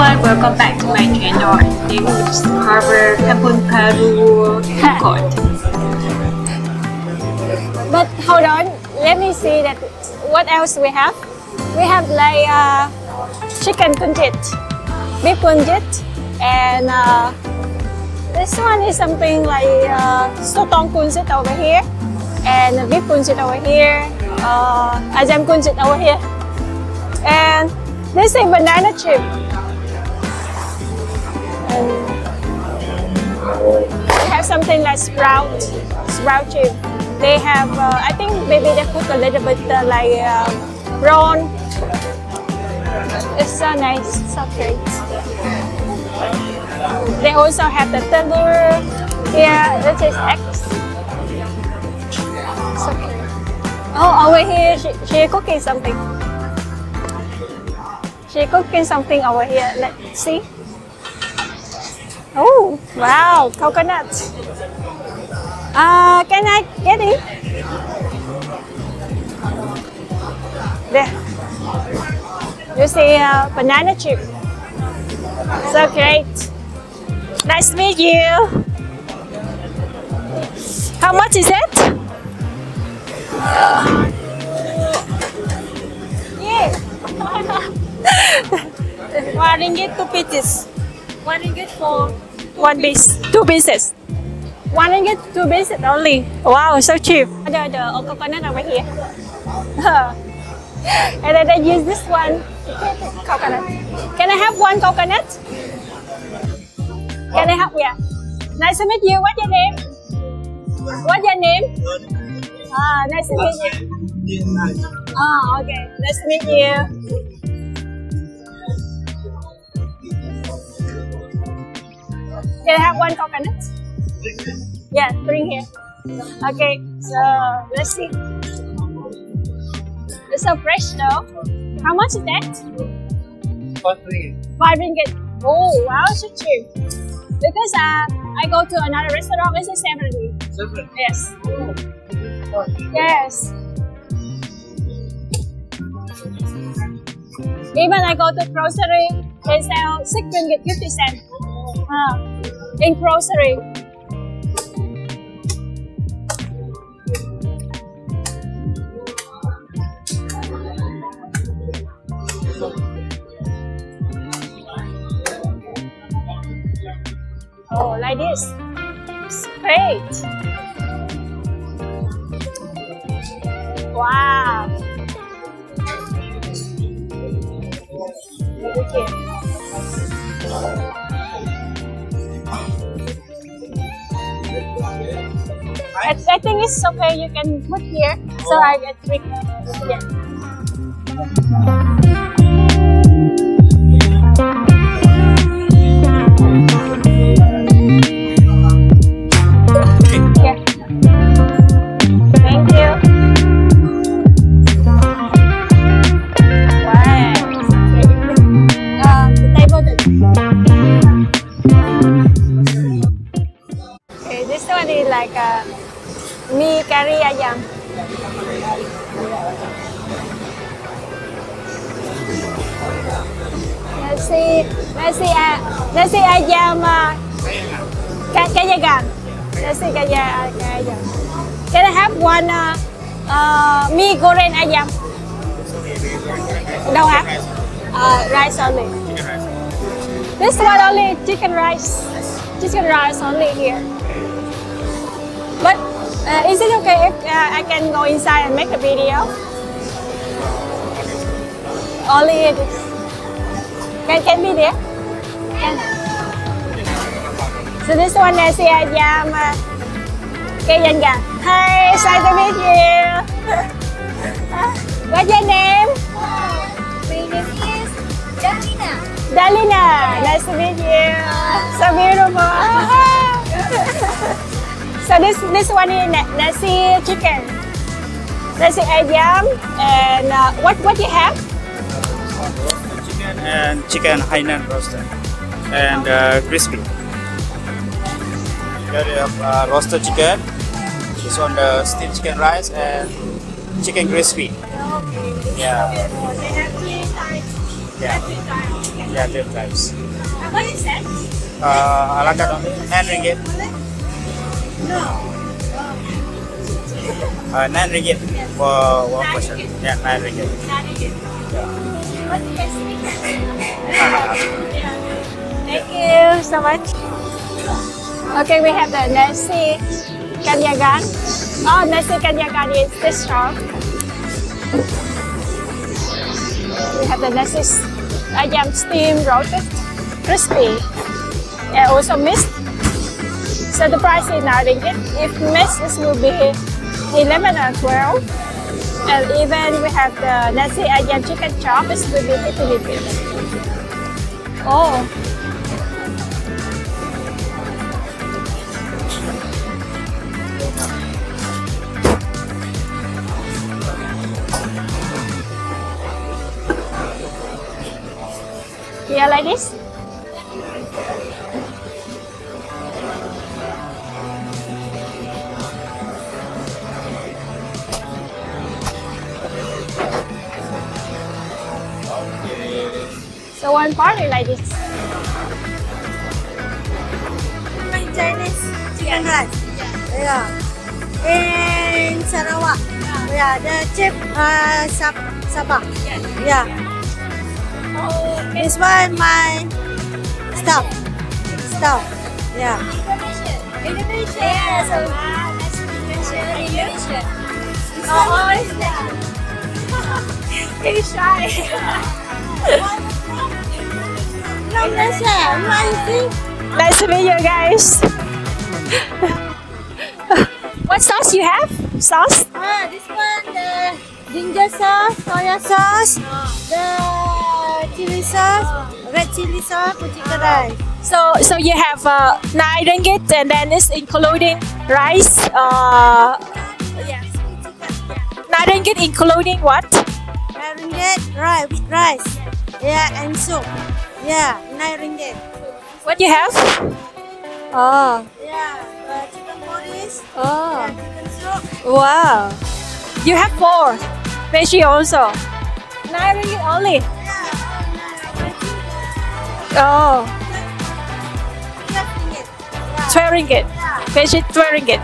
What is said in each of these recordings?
everyone, welcome back to my channel. Today we will discover Kampung Baru court. But hold on, let me see that what else we have. We have like chicken kunjit, beef kunjit, and this one is something like sotong kunjit over here, and beef kunjit over here, ayam kunjit over here, and this is banana chip. And we have something like sprout chip. They have, I think maybe they put a little bit like prawn. It's so nice, so great. They also have the telur here. This is eggs. So good. Oh, over here she cooking something. She cooking something over here. Let's see. Oh, wow, coconut. Can I get it? There. You see banana chip. So great. Nice to meet you. How much is it? Yeah. 1 ringgit 2 pieces. 1 ringgit for 1 piece, 2 pieces. 1 ringgit 2 pieces only. Wow, so cheap. The coconut over here. And then I use this one. Coconut. Can I have one coconut? Can I have? Yeah. Nice to meet you. What's your name? What's your name? Nice to meet you. Okay. Nice to meet you. Can I have one coconut? Yeah, bring here. Okay, so let's see. It's so fresh though. How much is that? 5 ringgit. 5 ringgit. Oh, wow, so cheap. Because I go to another restaurant, it's 7 ringgit. 7? Yes. Yes. Even I go to grocery, they sell 6 ringgit 50 cents. In grocery. Oh, like this. It's great. Wow. Look here. I think it's okay. You can put here, so I get trick. Yeah. Yeah. Thank you. Wow. The table. Okay, this one is like mee curry ayam. Nasi ayam kayagan. Nasi ayam. Can I have one mee goreng ayam? Don't have? Rice only. This one only chicken rice. Chicken rice only here. But is it okay if I can go inside and make a video? Only it is. Can be there? Can. So this one nasi ayam kayagan. Hi, nice to meet you. What's your name? My name is Dalina. Dalina. Nice to meet you. So beautiful. So this one is nasi chicken, nasi ayam, and what you have? Chicken and chicken Hainan roasted and crispy. Here you have roasted chicken. This one the steamed chicken rice and chicken crispy. Okay. Yeah. They have 3 types. Yeah. Yeah, 12 tribes. What is that? A la carte only, 9 ringgit. No. 9 ringgit for one person. Yeah, 9 ringgit. What is Thank you so much. Okay, we have the nasi kanyagan. Oh, nasi kanyagan is this shop. We have the nasi ayam steam roasted, crispy, and also mixed. So the price is 9 ringgit. If mixed, this will be 11 or 12. And even we have the nasi ayam chicken chop, this will be 50 ringgit. Oh. Yeah, like this. So one party like this. Chinese chicken rice. Yeah. In Sarawak. Yeah, the chip Sabah. Yeah. This one my stuff. Yeah. Indonesia. Yes. Nice Indonesia. Oh, is that? He's shy. Malaysia. What you think? Nice to meet you guys. What sauce you have? Sauce? This one the ginger sauce, soya sauce, the chili sauce, red chili sauce for chicken rice. So you have 9 ringgit and then it's including rice. Yes. 9 ringgit including what? 9 ringgit rice with rice. Yeah, and soup. Yeah, 9 ringgit. What you have? Oh. Yeah, chicken porridge. Oh. Yeah, chicken soup. Wow. You have 4. Veggie also. 9 ringgit only. Oh. 12 ringgit. Veggie 12 ringgit.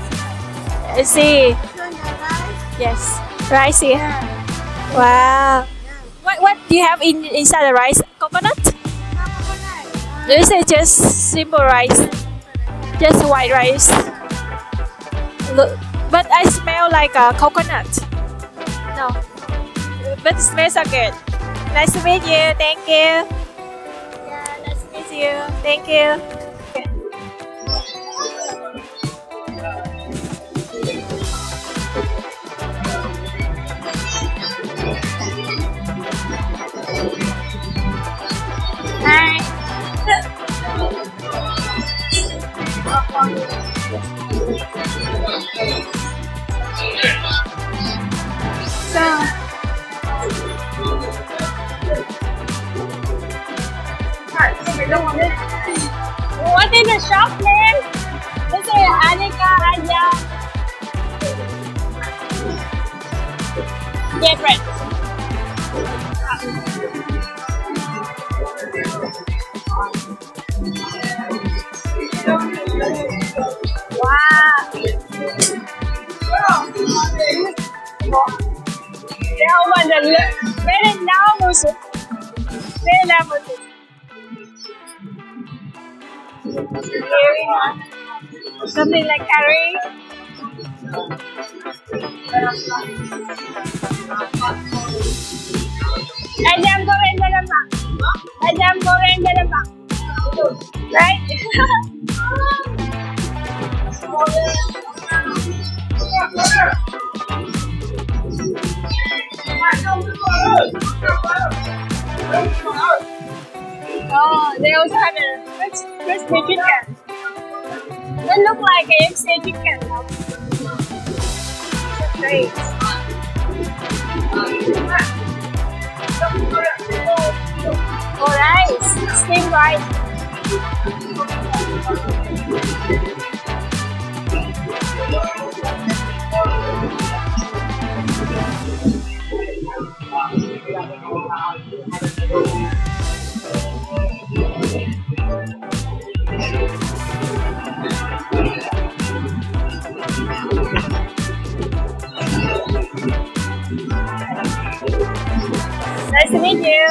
I see. Yes. Rice here. Wow. What do you have inside the rice? Coconut? This is just simple rice. Just white rice. Look, but I smell like a coconut. No. But it smells so good. Nice to meet you. Thank you. Yeah, nice to meet you. Thank you. Hi. What is the shop name? This is Anika Ayam. Get ready. Wow. They open the very loud music. Very loud music. Something like curry. Ayam goreng dalam mak. Ayam goreng dalam mak. Right? Oh, they also have a crispy chicken. They look like KFC chicken. Great. Oh, rice. Steamed rice. meet you.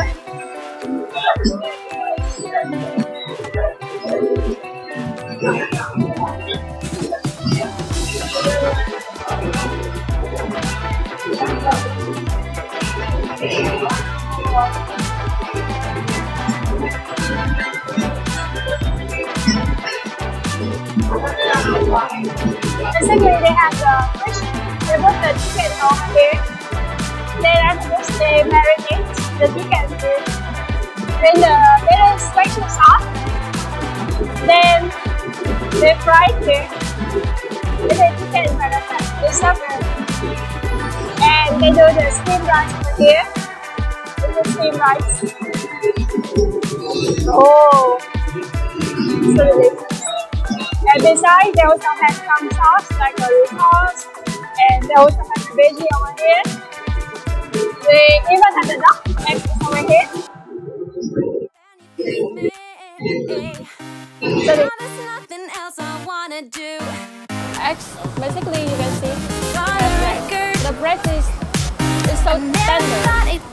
Basically, they have the fish. They put the chicken over here. Then after this, they marinate the chicken in the little special sauce. Then they fry it here. With the chicken paraffin. They separate. And they do the steamed rice over here. With the steamed rice. Oh, so delicious. And besides, they also have some sauce like a sauce, and they also have the veggie over here. They even have the duck eggs over here. So eggs, basically you can see the bread is so tender.